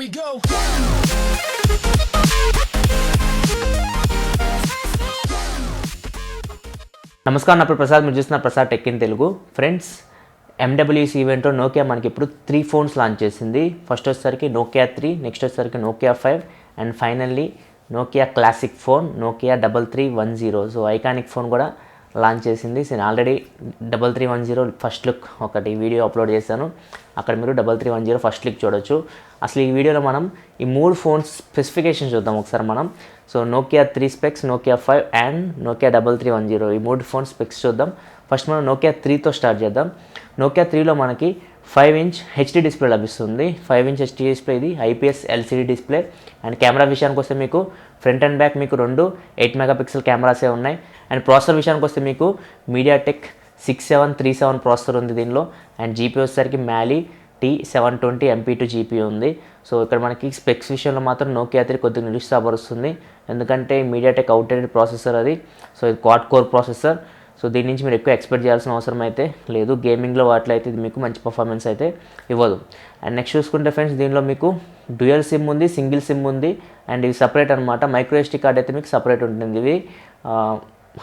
we go. నమస్కారం, నా పేరు ప్రసాద్. మీరు చూస్తున్న Prasad tech in Telugu. Friends, MWC ఈవెంట్లో నోకియా మనకి ఇప్పుడు 3 ఫోన్స్ లాంచ్ చేసింది. ఫస్ట్ వచ్చేసరికి నోకియా 3, నెక్స్ట్ వచ్చేసరికి Nokia 5 and finally Nokia classic phone Nokia 3310. So iconic phone కూడా లాంచ్ చేసింది. నేను ఆల్రెడీ 3310 ఫస్ట్ లుక్ ఒకటి వీడియో అప్లోడ్ చేశాను. అక్కడ మీరు 3310 ఫస్ట్ లుక్ చూడొచ్చు. అసలు ఈ వీడియోలో మనం ఈ 3 ఫోన్స్ స్పెసిఫికేషన్ చూద్దాం ఒకసారి మనం. So Nokia 3 specs, Nokia 5 and Nokia 3310 ఈ 3 ఫోన్ స్పెక్స్ చూద్దాం. ఫస్ట్ మనం నోకియా 3తో స్టార్ట్ చేద్దాం. నోకియా 3లో మనకి 5-inch హెచ్డి డిస్ప్లే లభిస్తుంది. 5-inch హెచ్డి డిస్ప్లే, ఇది IPS LCD display. And camera విషయానికి వస్తే మీకు ఫ్రంట్ అండ్ బ్యాక్ మీకు 2 8 మెగాపిక్సెల్ కెమెరాసే ఉన్నాయి. అండ్ ప్రాసెసర్ విషయానికి వస్తే మీకు మీడియాటెక్ 6737 ప్రాసెసర్ ఉంది దీనిలో. అండ్ జీపీ వచ్చేసరికి మ్యాలీ T720 MP2 జీపీ ఉంది. సో ఇక్కడ మనకి స్పెక్స్ విషయంలో మాత్రం నోకియా 3 కొద్దిగా నిరుత్సాహపరుస్తుంది, ఎందుకంటే మీడియాటెక్ అవుట్డేటెడ్ ప్రాసెసర్ అది. సో ఇది క్వాడ్ కోర్ ప్రాసెసర్. సో దీని నుంచి మీరు ఎక్కువ ఎక్స్పెక్ట్ చేయాల్సిన అవసరం అయితే లేదు. గేమింగ్లో వాటిలో అయితే ఇది మీకు మంచి పర్ఫార్మెన్స్ అయితే ఇవ్వదు. అండ్ నెక్స్ట్ చూసుకుంటే ఫ్రెండ్స్, దీనిలో మీకు డ్యూయల్ సిమ్ ఉంది, సింగిల్ సిమ్ ఉంది. అండ్ ఇవి సపరేట్ అనమాట. మైక్రో ఎస్టీ కార్డ్ అయితే మీకు సపరేట్ ఉంటుంది. ఇవి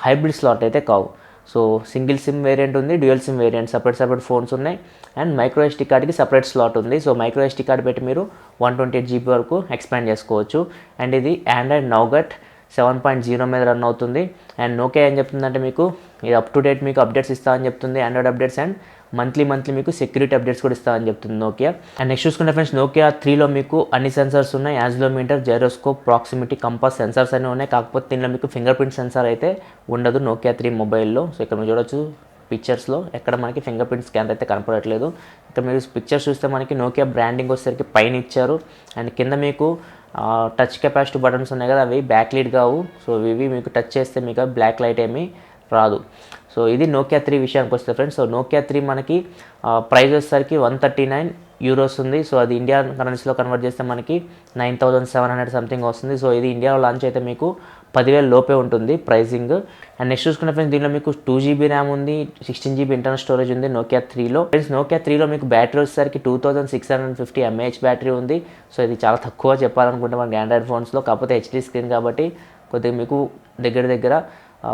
హైబ్రిడ్ స్లాట్ అయితే కావు. సో సింగిల్ సిమ్ వేరియంట్ ఉంది, dual SIM variant, separate phones ఉన్నాయి. అండ్ మైక్రో ఎస్టీ కార్డ్కి సపరేట్ స్లాట్ ఉంది. సో మైక్రో ఎస్టీ కార్డ్ పెట్టి మీరు 128 GB వరకు ఎక్స్పాండ్ చేసుకోవచ్చు. అండ్ ఇది ఆండ్రాయిడ్ నౌగట్ 7.0 మీద రన్ అవుతుంది. అండ్ నోకియా ఏం చెప్తుందంటే మీకు ఇది అప్ టు డేట్ మీకు అప్డేట్స్ ఇస్తా అని చెప్తుంది, ఆండ్రాయిడ్ అప్డేట్స్. అండ్ మంత్లీ మీకు సెక్యూరిటీ అప్డేట్స్ కూడా ఇస్తా అని చెప్తుంది నోకియా. అండ్ నెక్స్ట్ చూసుకుంటే ఫ్రెండ్స్, నోకియా 3లో మీకు అన్ని సెన్సార్స్ ఉన్నాయి. యాజిలోమీటర్, జైరోస్కోప్, ప్రాక్సిమిటీ, కంపాస్ సెన్సార్స్ అన్నీ ఉన్నాయి. కాకపోతే దీనిలో మీకు ఫింగర్ ప్రింట్ సెన్సార్ అయితే ఉండదు నోకియా 3 మొబైల్లో. సో ఇక్కడ మీరు చూడొచ్చు పిక్చర్స్లో ఎక్కడ మనకి ఫింగర్ ప్రింట్ స్కానర్ అయితే కనపడట్లేదు. ఇక్కడ మీరు పిక్చర్స్ చూస్తే మనకి నోకియా బ్రాండింగ్ వచ్చేసరికి పైన ఇచ్చారు. అండ్ కింద మీకు టచ్ కెపాసిటీ బటన్స్ ఉన్నాయి కదా, అవి బ్యాక్ లీడ్ కావు. సో ఇవి మీకు టచ్ చేస్తే మీకు బ్లాక్ లైట్ ఏమీ రాదు. సో ఇది నోకియా 3 విషయానికి వస్తే ఫ్రెండ్స్. సో నోకియా 3 మనకి ప్రైస్ వచ్చేసరికి €139 ఉంది. సో అది ఇండియా కరెన్సీలో కన్వర్ట్ చేస్తే మనకి 9700 సంథింగ్ వస్తుంది. సో ఇది ఇండియాలో లాంచ్ అయితే మీకు 10,000 లోపే ఉంటుంది ప్రైజింగ్. అండ్ నెక్స్ట్ చూసుకున్న ఫ్రెండ్స్, దీనిలో మీకు 2GB ర్యామ్ ఉంది, 16GB ఇంటర్నల్ స్టోరేజ్ ఉంది నోకియా 3లో. ఫ్రెండ్స్ నోకియా 3లో మీకు బ్యాటరీ వచ్చేసరికి 2650 mAh బ్యాటరీ ఉంది. సో ఇది చాలా తక్కువ చెప్పాలనుకుంటే మనకి ఆండ్రాయిడ్ ఫోన్స్లో. కాకపోతే హెచ్డీ స్క్రీన్ కాబట్టి కొద్దిగా మీకు దగ్గర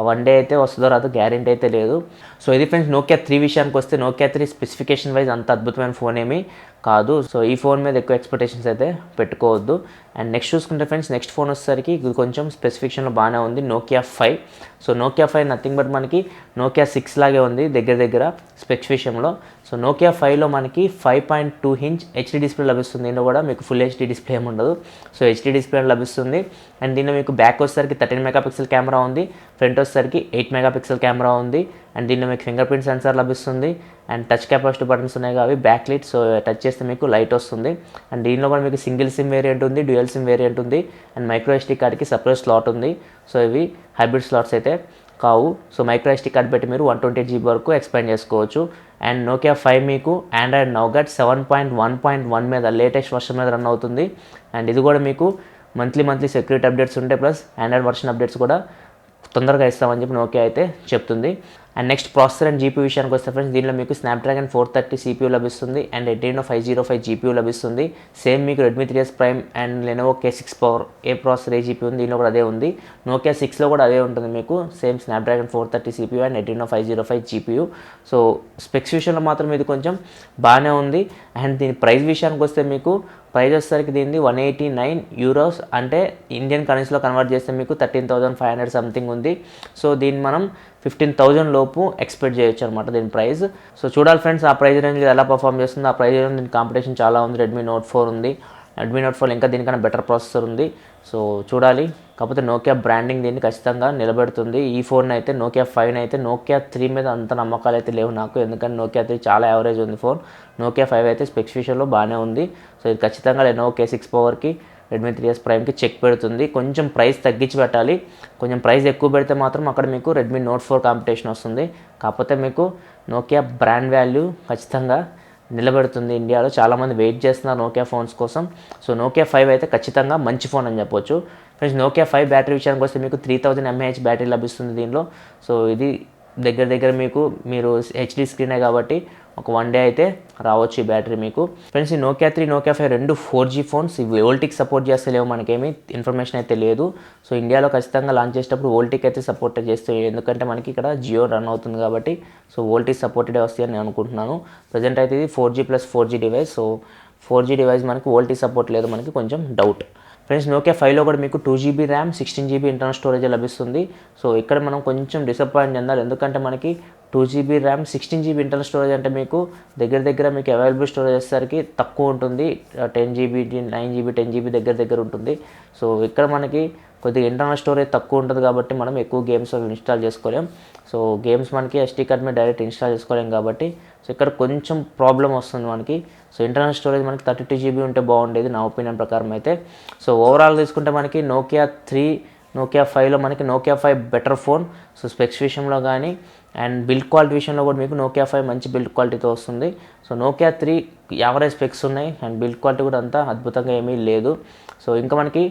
1 డే అయితే వస్తుందో రాదో గ్యారెంటీ అయితే లేదు. సో ఇది ఫ్రెండ్స్ నోకియా 3 విషయానికి వస్తే. నోకియా 3 స్పెసిఫికేషన్ వైజ్ అంత అద్భుతమైన ఫోన్ ఏమీ కాదు. సో ఈ ఫోన్ మీద ఎక్కువ ఎక్స్పెక్టేషన్స్ అయితే పెట్టుకోవద్దు. అండ్ నెక్స్ట్ చూసుకుంటే ఫ్రెండ్స్, నెక్స్ట్ ఫోన్ వచ్చేసరికి ఇది కొంచెం స్పెసిఫికేషన్లో బాగానే ఉంది, Nokia 5. So Nokia 5 nothing but మనకి నోకియా 6 లాగే ఉంది దగ్గర స్పెక్స్ విషయంలో. సో నోకియా 5లో మనకి 5.2-inch హెచ్డీ డిస్ప్లే లభిస్తుంది. దీనిలో కూడా మీకు ఫుల్ హెచ్డీ డిస్ప్లే ఏమి ఉండదు. సో హెచ్డీ డిస్ప్లే లభిస్తుంది. అండ్ దీనిలో మీకు బ్యాక్ వచ్చేసరికి 13 మెగాపిక్సెల్ కెమెరా ఉంది, ఫ్రంట్ వచ్చేసరికి 8 మెగాపిక్సెల్ కెమెరా ఉంది. అండ్ దీనిలో మీకు ఫింగర్ ప్రింట్ సెన్సార్ లభిస్తుంది. అండ్ టచ్ కెపాసిటీ బటన్స్ ఉన్నాయి అవి బ్యాక్ లైట్. సో టచ్ చేస్తే మీకు లైట్ వస్తుంది. అండ్ దీనిలో కూడా మీకు సింగిల్ సిమ్ వేరియంట్ ఉంది, డ్యూయల్ సిమ్ వేరియంట్ ఉంది. అండ్ మైక్రో ఎస్టీ కార్డ్కి సపరేట్ స్లాట్ ఉంది. సో ఇవి హైబ్రిడ్ స్లాట్స్ అయితే కావు. సో మైక్రో ఎస్టీ కార్డ్ పెట్టి మీరు 128 GB వరకు ఎక్స్పాండ్ చేసుకోవచ్చు. అండ్ నోకియా 5 మీకు ఆండ్రాయిడ్ నౌగట్ 7.1.1 మీద లేటెస్ట్ వర్షన్ మీద రన్ అవుతుంది. అండ్ ఇది కూడా మీకు మంత్లీ సెక్యూరిటీ అప్డేట్స్ ఉంటాయి, ప్లస్ ఆండ్రాయిడ్ వర్షన్ అప్డేట్స్ కూడా తొందరగా ఇస్తామని చెప్పి నోకియా అయితే చెప్తుంది. And next processor and GP విషయానికి వస్తే ఫ్రెండ్స్, దీనిలో మీకు స్నాప్డ్రాగన్ 430 CPU లభిస్తుంది. అండ్ Adreno 505 GPU లభిస్తుంది. సేమ్ మీకు Redmi 3S prime and Lenovo K6 power A processor A GP ఉంది, దీనిలో కూడా అదే ఉంది. నోకియా 6లో కూడా అదే ఉంటుంది మీకు, same Snapdragon 430 CPU and Adreno 505 GPU. So specs విషయంలో మాత్రం ఇది కొంచెం బాగానే ఉంది. అండ్ దీని ప్రైస్ విషయానికి వస్తే మీకు ప్రైస్ వచ్చేసరికి దీనిది €189, అంటే ఇండియన్ కరెన్సీలో కన్వర్ట్ చేస్తే మీకు 13,500 సంథింగ్ ఉంది. సో దీన్ని మనం 15,000 లోపు ఎక్స్పెక్ట్ చేయొచ్చు అనమాట దీని ప్రైస్. సో చూడాలి ఫ్రెండ్స్ ఆ ప్రైస్ రేంజ్ ఎలా పర్ఫామ్ చేస్తుంది. ఆ ప్రైస్ రేంజ్ దీని కాంపిటీషన్ చాలా ఉంది. రెడ్మీ నోట్ 4 ఉంది, రెడ్మీ నోట్ 4 ఇంకా దీనికన్నా బెటర్ ప్రాసెసర్ ఉంది. సో చూడాలి. కాకపోతే నోకియా బ్రాండింగ్ దీన్ని ఖచ్చితంగా నిలబెడుతుంది. ఈ ఫోన్ అయితే నోకియా 5 అయితే నోకియా 3 మీద అంత నమ్మకాలు అయితే లేవు నాకు, ఎందుకంటే నోకియా 3 చాలా యావరేజ్ ఉంది ఫోన్. నోకియా 5 అయితే స్పెక్స్ విషయంలో బాగానే ఉంది. సో ఇది ఖచ్చితంగా లెనోవో K6 పవర్కి రెడ్మీ 3S ప్రైమ్కి చెక్ పెడుతుంది. కొంచెం ప్రైస్ తగ్గించి పెట్టాలి. కొంచెం ప్రైస్ ఎక్కువ పెడితే మాత్రం అక్కడ మీకు రెడ్మీ నోట్ 4 కాంపిటీషన్ వస్తుంది. కాకపోతే మీకు నోకియా బ్రాండ్ వాల్యూ ఖచ్చితంగా నిలబెడుతుంది. ఇండియాలో చాలామంది వెయిట్ చేస్తున్నారు నోకియా ఫోన్స్ కోసం. సో నోకియా 5 అయితే ఖచ్చితంగా మంచి ఫోన్ అని చెప్పొచ్చు. ఫ్రెండ్స్ నోకియా 5 బ్యాటరీ విషయానికి వస్తే మీకు 3000 mAh బ్యాటరీ లభిస్తుంది దీనిలో. సో ఇది దగ్గర మీకు మీరు హెచ్డీ స్క్రీనే కాబట్టి ఒక 1 డే అయితే రావచ్చు ఈ బ్యాటరీ మీకు. ఫ్రెండ్స్ ఈ నోకియా 3 నోకియా 5 రెండు 4G ఫోన్స్. ఇవి వోల్టీకి సపోర్ట్ చేస్తలేవు, మనకేమీ ఇన్ఫర్మేషన్ అయితే లేదు. సో ఇండియాలో ఖచ్చితంగా లాంచ్ చేసేటప్పుడు వోల్టీకి అయితే సపోర్ట్ చేస్తాయి, ఎందుకంటే మనకి ఇక్కడ జియో రన్ అవుతుంది కాబట్టి. సో వోల్టీ సపోర్టెడే వస్తాయని నేను అనుకుంటున్నాను. ప్రజెంట్ అయితే ఇది 4G + 4G device. So 4G device మనకి వోల్టీ సపోర్ట్ లేదు, మనకి కొంచెం డౌట్. ఫ్రెండ్స్ నోకియా 5లో కూడా మీకు 2GB RAM 16GB internal storage లభిస్తుంది. సో ఇక్కడ మనం కొంచెం డిసప్పాయింట్ చెందాలి, ఎందుకంటే మనకి 2GB RAM 16GB internal storage అంటే మీకు దగ్గర మీకు అవైలబుల్ స్టోరేజ్ వచ్చేసరికి తక్కువ ఉంటుంది. 10GB 9GB 10GB దగ్గర ఉంటుంది. సో ఇక్కడ మనకి కొద్దిగా ఇంటర్నల్ స్టోరేజ్ తక్కువ ఉంటుంది కాబట్టి మనం ఎక్కువ గేమ్స్ ఇన్స్టాల్ చేసుకోలేం. సో గేమ్స్ మనకి SD కార్డ్ మీద డైరెక్ట్ ఇన్స్టాల్ చేసుకోలేం కాబట్టి సో ఇక్కడ కొంచెం ప్రాబ్లం వస్తుంది మనకి. సో ఇంటర్నల్ స్టోరేజ్ మనకి 32GB ఉంటే బాగుండేది నా ఒపీనియన్ ప్రకారం అయితే. సో ఓవరాల్ తీసుకుంటే మనకి నోకియా 3 నోకియా 5లో మనకి Nokia 5 better phone. So specs విషయంలో కానీ అండ్ బిల్డ్ క్వాలిటీ విషయంలో కూడా మీకు నోకియా 5 మంచి బిల్డ్ క్వాలిటీతో వస్తుంది. సో నోకియా 3 యావరేజ్ స్పెక్స్ ఉన్నాయి అండ్ బిల్డ్ క్వాలిటీ కూడా అంతా అద్భుతంగా ఏమీ లేదు. సో ఇంకా మనకి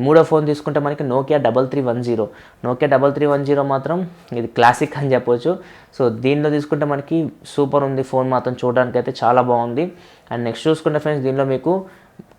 మూడో ఫోన్ తీసుకుంటే మనకి నోకియా 3310. నోకియా 3310 మాత్రం ఇది క్లాసిక్ అని చెప్పొచ్చు. సో దీనిలో తీసుకుంటే మనకి సూపర్ ఉంది ఫోన్, మాత్రం చూడడానికి అయితే చాలా బాగుంది. అండ్ నెక్స్ట్ చూసుకుంటే ఫ్రెండ్స్ దీనిలో మీకు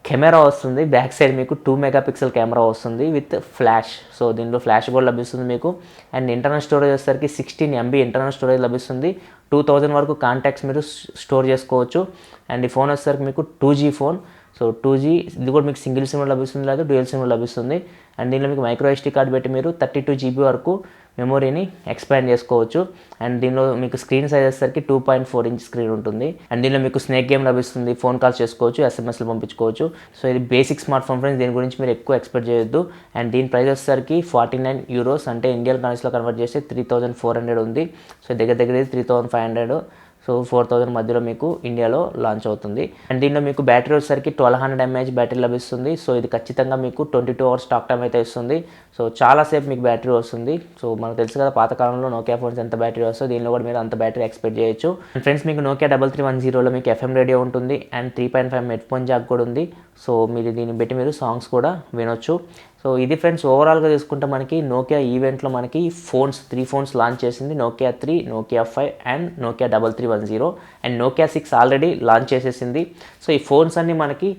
కెమెరా వస్తుంది, బ్యాక్ సైడ్ మీకు 2 MP కెమెరా వస్తుంది విత్ ఫ్లాష్. సో దీనిలో ఫ్లాష్ కూడా లభిస్తుంది మీకు. అండ్ ఇంటర్నల్ స్టోరేజ్ వచ్చేసరికి 16 MB ఇంటర్నల్ స్టోరేజ్ లభిస్తుంది. 2000 వరకు కాంటాక్ట్స్ మీరు స్టోర్ చేసుకోవచ్చు. అండ్ ఈ ఫోన్ వచ్చేసరికి మీకు 2G ఫోన్. సో 2G ఇది కూడా మీకు సింగిల్ సిమ్ లభిస్తుంది, లేదా డ్యూయల్ సిమ్ లభిస్తుంది. అండ్ దీనిలో మీకు మైక్రో SD కార్డ్ పెట్టి మీరు 32GB వరకు మెమొరీని ఎక్స్పాండ్ చేసుకోవచ్చు. అండ్ దీనిలో మీకు స్క్రీన్ సైజ్ వచ్చేసరికి 2.4 ఇంచ్ స్క్రీన్ ఉంటుంది. అండ్ దీనిలో మీకు స్నేక్ గేమ్ లభిస్తుంది, ఫోన్ కాల్స్ చేసుకోవచ్చు, SMSలు పంపించుకోవచ్చు. సో ఇది బేసిక్ స్మార్ట్ ఫోన్ ఫ్రెండ్స్, దీని గురించి మీరు ఎక్కువ ఎక్స్పెక్ట్ చేయొద్దు. అండ్ దీని ప్రైస్ వచ్చేసరికి 49 euros, అంటే ఇండియన్ కరెన్సీలో కన్వర్ట్ చేస్తే 3400 ఉంది. సో దగ్గర 3500. సో 4000 మధ్యలో మీకు ఇండియాలో లాంచ్ అవుతుంది. అండ్ దీనిలో మీకు బ్యాటరీ వచ్చేసరికి 1200 mAh బ్యాటరీ లభిస్తుంది. సో ఇది ఖచ్చితంగా మీకు 22 hours టాక్ టైం అయితే ఇస్తుంది. సో చాలాసేపు మీకు బ్యాటరీ వస్తుంది. సో మనకు తెలుసు కదా పాతకాలంలో నోకియా ఫోన్స్ ఎంత బ్యాటరీ వస్తుందో, దీనిలో కూడా మీరు అంత బ్యాటరీ ఎక్స్పెక్ట్ చేయొచ్చు. అండ్ ఫ్రెండ్స్ మీకు నోకియా 3310లో మీకు FM రేడియో ఉంటుంది అండ్ 3.5 హెడ్ ఫోన్ జాక్ కూడా ఉంది. సో మీరు దీన్ని బట్టి మీరు సాంగ్స్ కూడా వినొచ్చు. సో ఇది ఫ్రెండ్స్ ఓవరాల్గా తీసుకుంటే మనకి నోకియా ఈవెంట్లో మనకి 3 ఫోన్స్ లాంచ్ చేసింది. Nokia 3, Nokia 5 and Nokia 3310. And Nokia 6 already launch చేసేసింది. సో ఈ ఫోన్స్ అన్నీ మనకి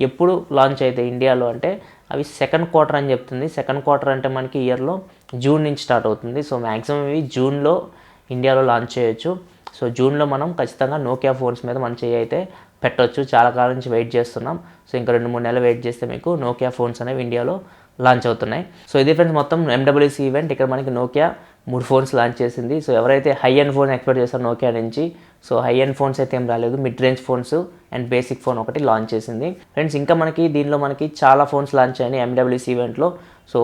ఎప్పుడు లాంచ్ అవుతాయి ఇండియాలో అంటే అవి సెకండ్ క్వార్టర్ అని చెప్తుంది. సెకండ్ క్వార్టర్ అంటే మనకి ఇయర్లో జూన్ నుంచి స్టార్ట్ అవుతుంది. సో మ్యాక్సిమం ఇవి జూన్లో ఇండియాలో లాంచ్ చేయొచ్చు. సో జూన్లో మనం ఖచ్చితంగా నోకియా ఫోన్స్ మీద మన చేయి అయితే పెట్టవచ్చు. చాలా కాలం నుంచి వెయిట్ చేస్తున్నాం. సో ఇంకా 2-3 నెలలు వెయిట్ చేస్తే మీకు నోకియా ఫోన్స్ అనేవి ఇండియాలో లాంచ్ అవుతున్నాయి. సో ఇది ఫ్రెండ్స్ మొత్తం MWC ఈవెంట్. ఇక్కడ మనకి నోకియా 3 ఫోన్స్ లాంచ్ చేసింది. సో ఎవరైతే హై ఎండ్ ఫోన్ ఎక్స్పెక్ట్ చేస్తారో నోకియా నుంచి, సో హై ఎండ్ ఫోన్స్ అయితే ఏం రాలేదు, mid range phones and basic phone ఒకటి లాంచ్ చేసింది. ఫ్రెండ్స్ ఇంకా మనకి దీనిలో మనకి చాలా ఫోన్స్ లాంచ్ అయ్యాయి MWC ఈవెంట్లో. సో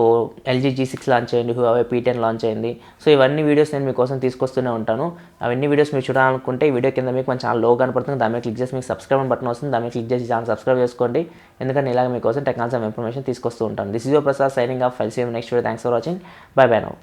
LG G6 లాంచ్ అయ్యింది, Huawei P10 లాంచ్ అయింది. సో ఇవన్నీ వీడియోస్ నేను మీకోసం తీసుకొస్తూనే ఉంటాను. అవన్నీ వీడియోస్ మీరు చూడాలనుకుంటే ఈ వీడియో కింద మీకు మన ఛానల్ లోగో కనపడుతుంది, దాని మీద క్లిక్ చేసి మీకు సబ్స్క్రైబ్ బటన్ వస్తుంది, దాని మీద క్లిక్ చేసి ఛానల్ సబ్స్క్రైబ్ చేసుకోండి. ఎందుకంటే ఇలాగ మీకోసం టెక్నాలజీ ఇన్ఫర్మేషన్ తీసుకొస్తూ ఉంటాను. This is your Prasad signing off. I'll see you next video. Thanks for watching. Bye bye now.